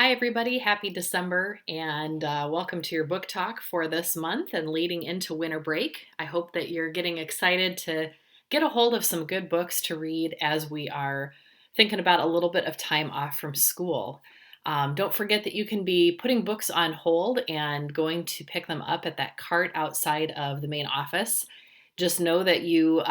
Hi, everybody. Happy December, and welcome to your book talk for this month and leading into winter break. I hope that you're getting excited to get a hold of some good books to read as we are thinking about a little bit of time off from school. Don't forget that you can be putting books on hold and going to pick them up at that cart outside of the main office. Just know that you,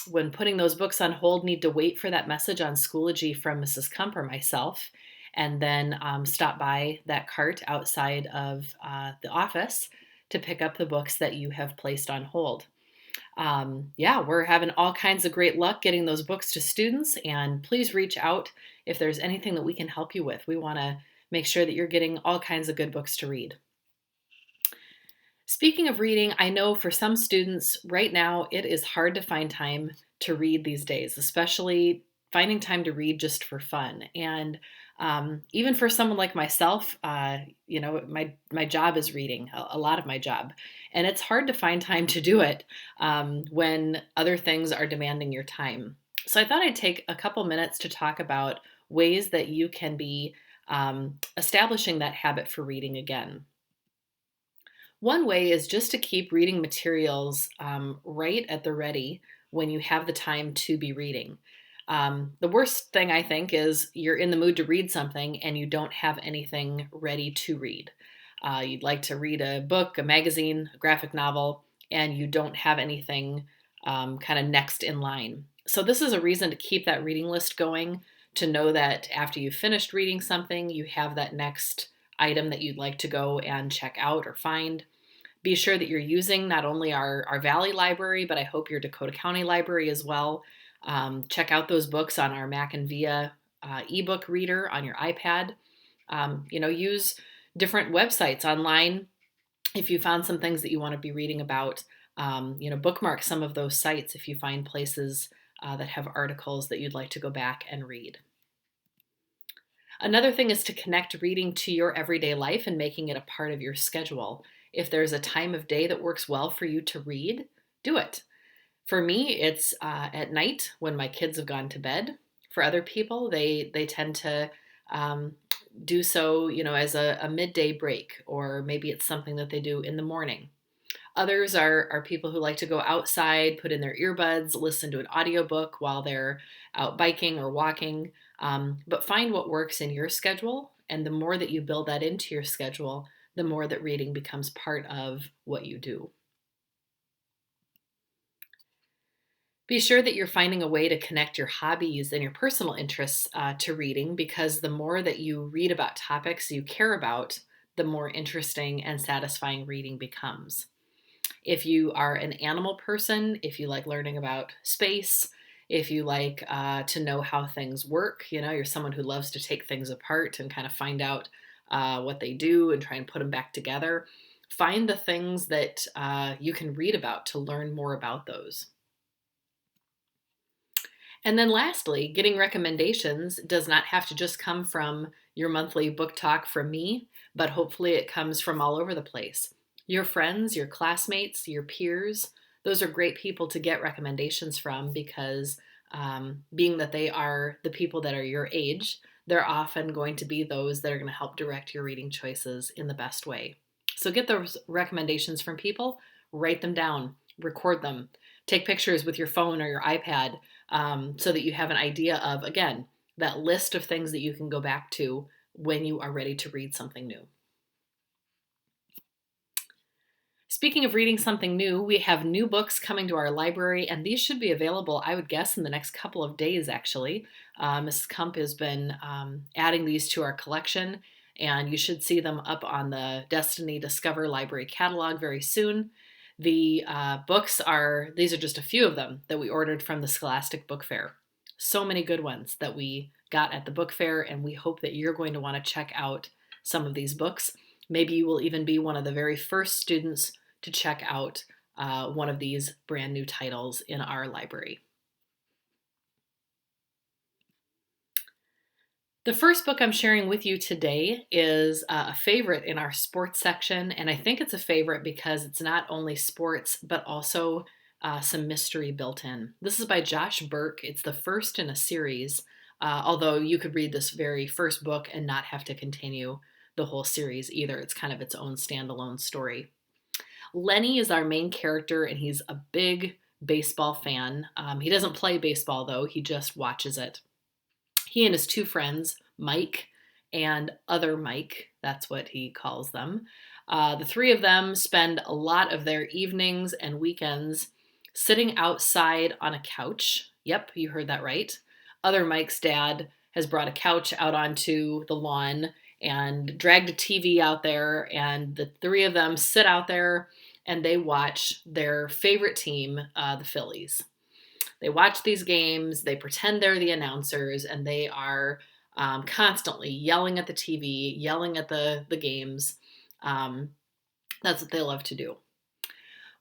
when putting those books on hold, need to wait for that message on Schoology from Mrs. Kump or myself, and then stop by that cart outside of the office to pick up the books that you have placed on hold. Yeah, we're having all kinds of great luck getting those books to students, and please reach out if there's anything that we can help you with. We want to make sure that you're getting all kinds of good books to read. Speaking of reading, I know for some students right now it is hard to find time to read these days, especially finding time to read just for fun. And even for someone like myself, my job is reading, a lot of my job, and it's hard to find time to do it when other things are demanding your time. So I thought I'd take a couple minutes to talk about ways that you can be establishing that habit for reading again. One way is just to keep reading materials right at the ready when you have the time to be reading. The worst thing I think is you're in the mood to read something and you don't have anything ready to read. You'd like to read a book, a magazine, a graphic novel, and you don't have anything kind of next in line. So, this is a reason to keep that reading list going, to know that after you've finished reading something, you have that next item that you'd like to go and check out or find. Be sure that you're using not only our Valley Library, but I hope your Dakota County Library as well. Check out those books on our Mac and Via ebook reader on your iPad. Use different websites online if you found some things that you want to be reading about. Bookmark some of those sites if you find places that have articles that you'd like to go back and read. Another thing is to connect reading to your everyday life and making it a part of your schedule. If there's a time of day that works well for you to read, do it. For me, it's at night when my kids have gone to bed. For other people, they tend to do so, as a midday break, or maybe it's something that they do in the morning. Others are people who like to go outside, put in their earbuds, listen to an audiobook while they're out biking or walking. But find what works in your schedule, and the more that you build that into your schedule, the more that reading becomes part of what you do. Be sure that you're finding a way to connect your hobbies and your personal interests to reading, because the more that you read about topics you care about, the more interesting and satisfying reading becomes. If you are an animal person, if you like learning about space, if you like to know how things work, you're someone who loves to take things apart and kind of find out what they do and try and put them back together, find the things that you can read about to learn more about those. And then lastly, getting recommendations does not have to just come from your monthly book talk from me, but hopefully it comes from all over the place. Your friends, your classmates, your peers, those are great people to get recommendations from, because being that they are the people that are your age, they're often going to be those that are going to help direct your reading choices in the best way. So get those recommendations from people, write them down, record them, take pictures with your phone or your iPad, so that you have an idea of, again, that list of things that you can go back to when you are ready to read something new. Speaking of reading something new, we have new books coming to our library, and these should be available, I would guess, in the next couple of days, actually. Mrs. Kump has been adding these to our collection, and you should see them up on the Destiny Discover Library catalog very soon. The these are just a few of them that we ordered from the Scholastic Book Fair. So many good ones that we got at the book fair, and we hope that you're going to want to check out some of these books. Maybe you will even be one of the very first students to check out one of these brand new titles in our library. The first book I'm sharing with you today is a favorite in our sports section, and I think it's a favorite because it's not only sports, but also some mystery built in. This is by Josh Burke. It's the first in a series Although you could read this very first book and not have to continue the whole series either. It's kind of its own standalone story. Lenny is our main character, and he's a big baseball fan. He doesn't play baseball, though. He just watches it. He and his two friends, Mike and other Mike, that's what he calls them, the three of them spend a lot of their evenings and weekends sitting outside on a couch. Yep, you heard that right. Other Mike's dad has brought a couch out onto the lawn and dragged a TV out there, and the three of them sit out there and they watch their favorite team, the Phillies. They watch these games, they pretend they're the announcers, and they are constantly yelling at the TV, yelling at the games. That's what they love to do.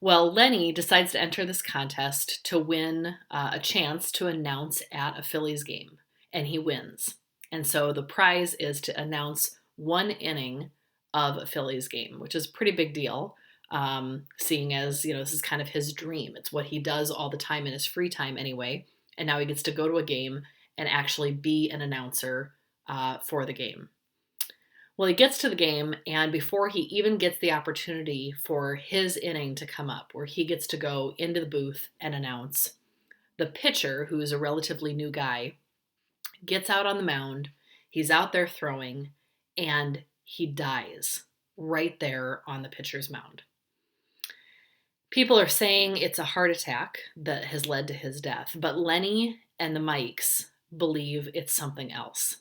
Well, Lenny decides to enter this contest to win a chance to announce at a Phillies game, and he wins. And so the prize is to announce one inning of a Phillies game, which is a pretty big deal, seeing as, this is kind of his dream. It's what he does all the time in his free time anyway, and now he gets to go to a game and actually be an announcer for the game. Well, he gets to the game, and before he even gets the opportunity for his inning to come up, where he gets to go into the booth and announce, the pitcher, who is a relatively new guy, gets out on the mound. He's out there throwing, and he dies right there on the pitcher's mound. People are saying it's a heart attack that has led to his death, but Lenny and the Mikes believe it's something else.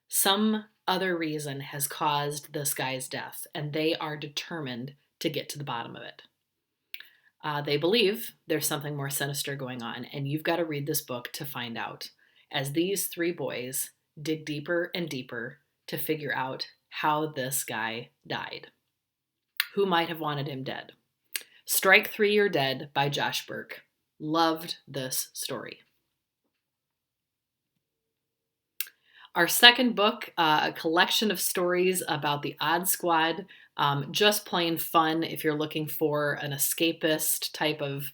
Some other reason has caused this guy's death, and they are determined to get to the bottom of it. They believe there's something more sinister going on, and you've got to read this book to find out, as these three boys dig deeper and deeper to figure out how this guy died. Who might have wanted him dead? Strike Three, You're Dead by Josh Burke. Loved this story. Our second book, a collection of stories about the Odd Squad, just plain fun if you're looking for an escapist type of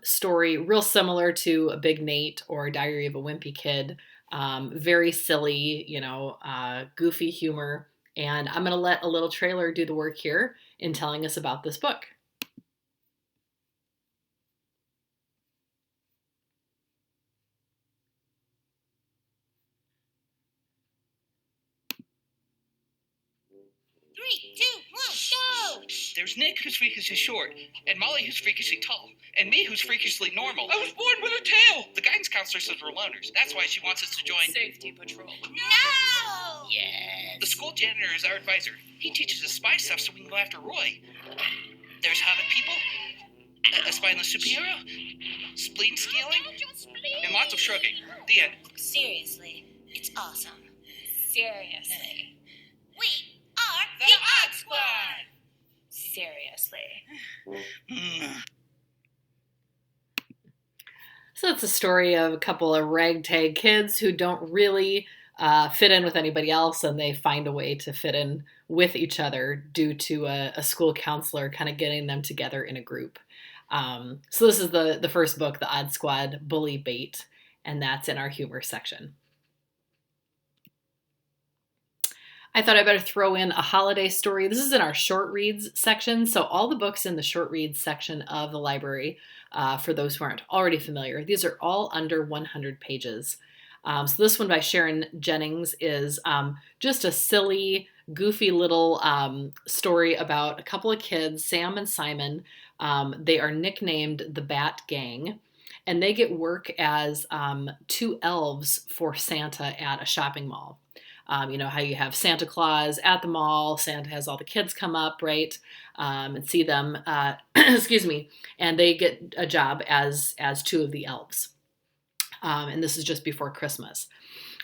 story, real similar to A Big Nate or Diary of a Wimpy Kid. Very silly, goofy humor. And I'm going to let a little trailer do the work here in telling us about this book. Three, two, one, go! There's Nick, who's freakishly short, and Molly, who's freakishly tall, and me, who's freakishly normal. I was born with a tail! The guidance counselor says we're loners. That's why she wants us to join Safety Patrol. No! Yes. The school janitor is our advisor. He teaches us spy stuff so we can go after Roy. There's Hobbit people, a spineless superhero, spleen stealing, and lots of shrugging. The end. Seriously, it's awesome. Seriously. We are the Odd Squad! Seriously. So it's a story of a couple of ragtag kids who don't really fit in with anybody else, and they find a way to fit in with each other due to a school counselor kind of getting them together in a group. So this is the first book, The Odd Squad Bully Bait, and that's in our humor section. I thought I'd better throw in a holiday story. This is in our short reads section. So all the books in the short reads section of the library, for those who aren't already familiar, these are all under 100 pages. So this one by Sharon Jennings is just a silly, goofy little story about a couple of kids, Sam and Simon. They are nicknamed the Bat Gang, and they get work as two elves for Santa at a shopping mall. You know how you have Santa Claus at the mall, Santa has all the kids come up, right, and see them, excuse me, and they get a job as two of the elves. And this is just before Christmas.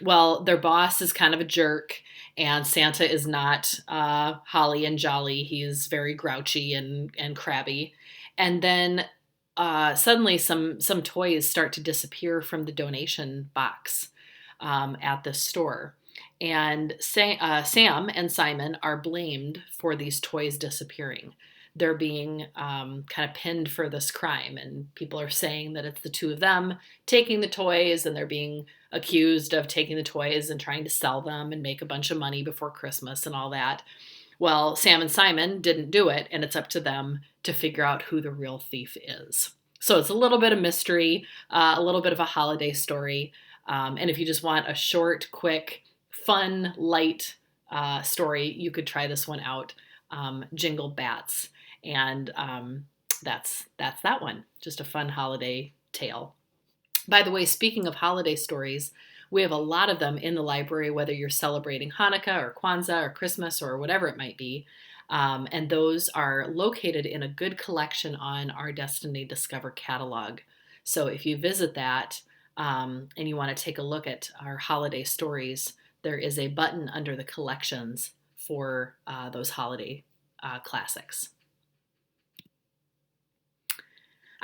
Well, their boss is kind of a jerk, and Santa is not holly and jolly. He's very grouchy and crabby. And then suddenly some toys start to disappear from the donation box at the store. And Sam and Simon are blamed for these toys disappearing. they're being kind of pinned for this crime. And people are saying that it's the two of them taking the toys, and they're being accused of taking the toys and trying to sell them and make a bunch of money before Christmas and all that. Well, Sam and Simon didn't do it, and it's up to them to figure out who the real thief is. So it's a little bit of mystery, a little bit of a holiday story. And if you just want a short, quick, fun, light story, you could try this one out, Jingle Bats. And that's that one. Just a fun holiday tale. By the way, speaking of holiday stories, we have a lot of them in the library, whether you're celebrating Hanukkah or Kwanzaa or Christmas or whatever it might be. And those are located in a good collection on our Destiny Discover catalog. So if you visit that and you want to take a look at our holiday stories, there is a button under the collections for those holiday classics.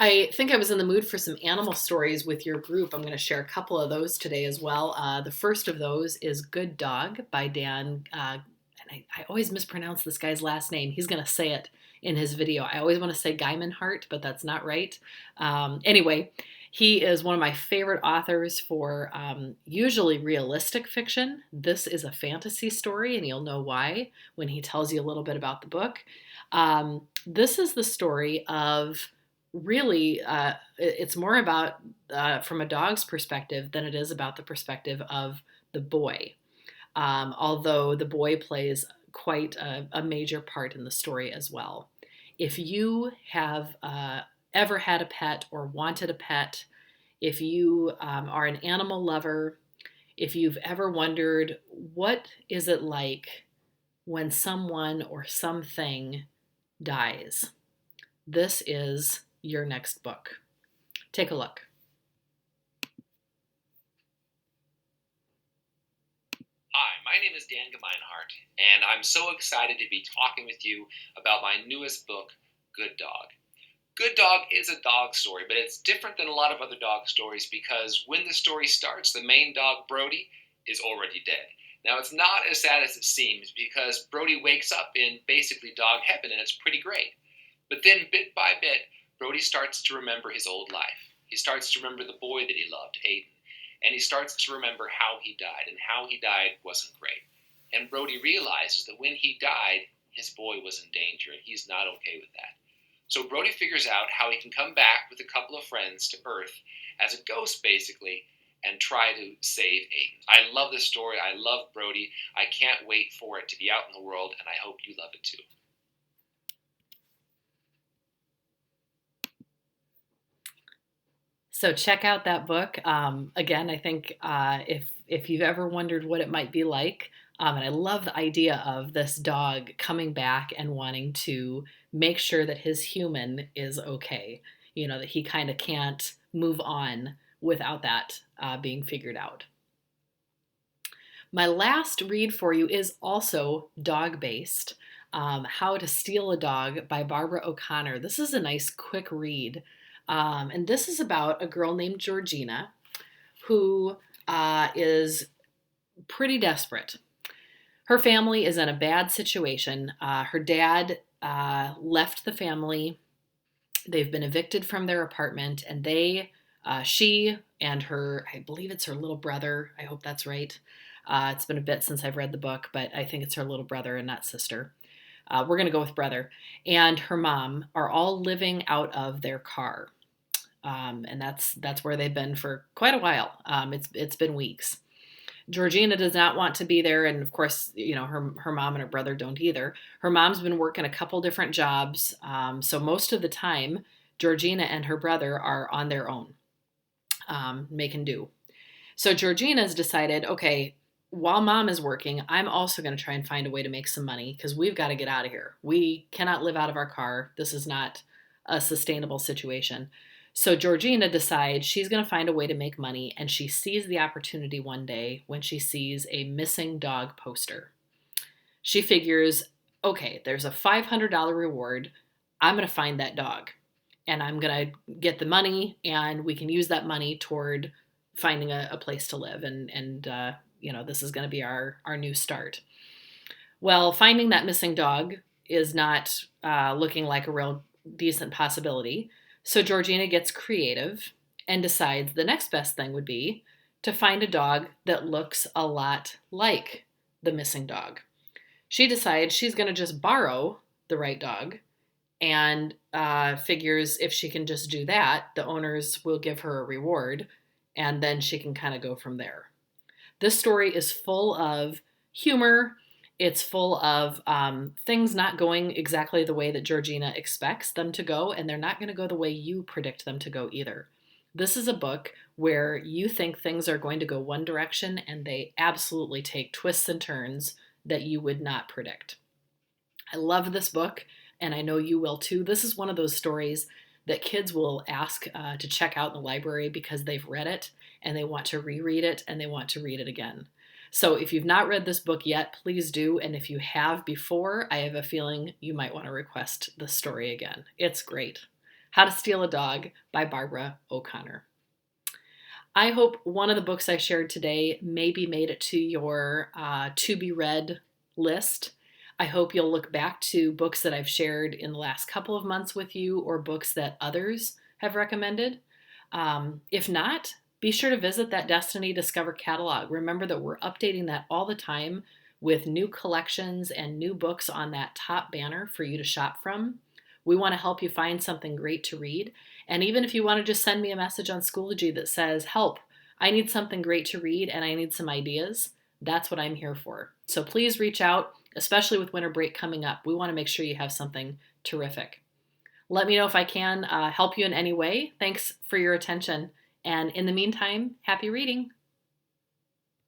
I think I was in the mood for some animal stories with your group. I'm going to share a couple of those today as well. The first of those is Good Dog by Dan, and I always mispronounce this guy's last name. He's going to say it in his video. I always want to say Guymanhart, but that's not right. Anyway, he is one of my favorite authors for usually realistic fiction. This is a fantasy story, and you'll know why when he tells you a little bit about the book. This is the story of really, it's more about from a dog's perspective than it is about the perspective of the boy. Although the boy plays quite a major part in the story as well. If you have ever had a pet or wanted a pet, if you are an animal lover, if you've ever wondered what is it like when someone or something dies, this is your next book. Take a look. Hi, my name is Dan Gemeinhardt, and I'm so excited to be talking with you about my newest book, Good Dog. Good Dog is a dog story, but it's different than a lot of other dog stories because when the story starts, the main dog, Brody, is already dead. Now, it's not as sad as it seems because Brody wakes up in basically dog heaven, and it's pretty great. But then, bit by bit, Brody starts to remember his old life. He starts to remember the boy that he loved, Aiden. And he starts to remember how he died, and how he died wasn't great. And Brody realizes that when he died, his boy was in danger, and he's not okay with that. So Brody figures out how he can come back with a couple of friends to Earth as a ghost, basically, and try to save Aiden. I love this story. I love Brody. I can't wait for it to be out in the world, and I hope you love it too. So check out that book. Again, I think if you've ever wondered what it might be like, and I love the idea of this dog coming back and wanting to make sure that his human is okay, that he kind of can't move on without that being figured out. My last read for you is also dog-based, How to Steal a Dog by Barbara O'Connor. This is a nice quick read. And this is about a girl named Georgina who is pretty desperate. Her family is in a bad situation. Her dad left the family. They've been evicted from their apartment, and she and her, I believe it's her little brother. I hope that's right. It's been a bit since I've read the book, but I think it's her little brother and not sister. We're going to go with brother. And her mom are all living out of their car. And that's where they've been for quite a while. It's been weeks. Georgina does not want to be there, and of course, her mom and her brother don't either. Her mom's been working a couple different jobs, so most of the time, Georgina and her brother are on their own, making do. So Georgina's decided, okay, while mom is working, I'm also going to try and find a way to make some money because we've got to get out of here. We cannot live out of our car. This is not a sustainable situation. So Georgina decides she's going to find a way to make money, and she sees the opportunity one day when she sees a missing dog poster. She figures, okay, there's a $500 reward. I'm going to find that dog, and I'm going to get the money, and we can use that money toward finding a place to live, and this is going to be our new start. Well, finding that missing dog is not looking like a real decent possibility. So Georgina gets creative and decides the next best thing would be to find a dog that looks a lot like the missing dog. She decides she's going to just borrow the right dog and figures if she can just do that, the owners will give her a reward, and then she can kind of go from there. This story is full of humor. It's full of things not going exactly the way that Georgina expects them to go, and they're not going to go the way you predict them to go either. This is a book where you think things are going to go one direction, and they absolutely take twists and turns that you would not predict. I love this book, and I know you will too. This is one of those stories that kids will ask to check out in the library because they've read it and they want to reread it and they want to read it again. So if you've not read this book yet, please do. And if you have before, I have a feeling you might want to request the story again. It's great. How to Steal a Dog by Barbara O'Connor. I hope one of the books I shared today maybe made it to your to be read list. I hope you'll look back to books that I've shared in the last couple of months with you or books that others have recommended. If not, be sure to visit that Destiny Discover catalog. Remember that we're updating that all the time with new collections and new books on that top banner for you to shop from. We want to help you find something great to read. And even if you want to just send me a message on Schoology that says, help, I need something great to read and I need some ideas, that's what I'm here for. So please reach out, especially with winter break coming up. We want to make sure you have something terrific. Let me know if I can help you in any way. Thanks for your attention. And in the meantime, happy reading.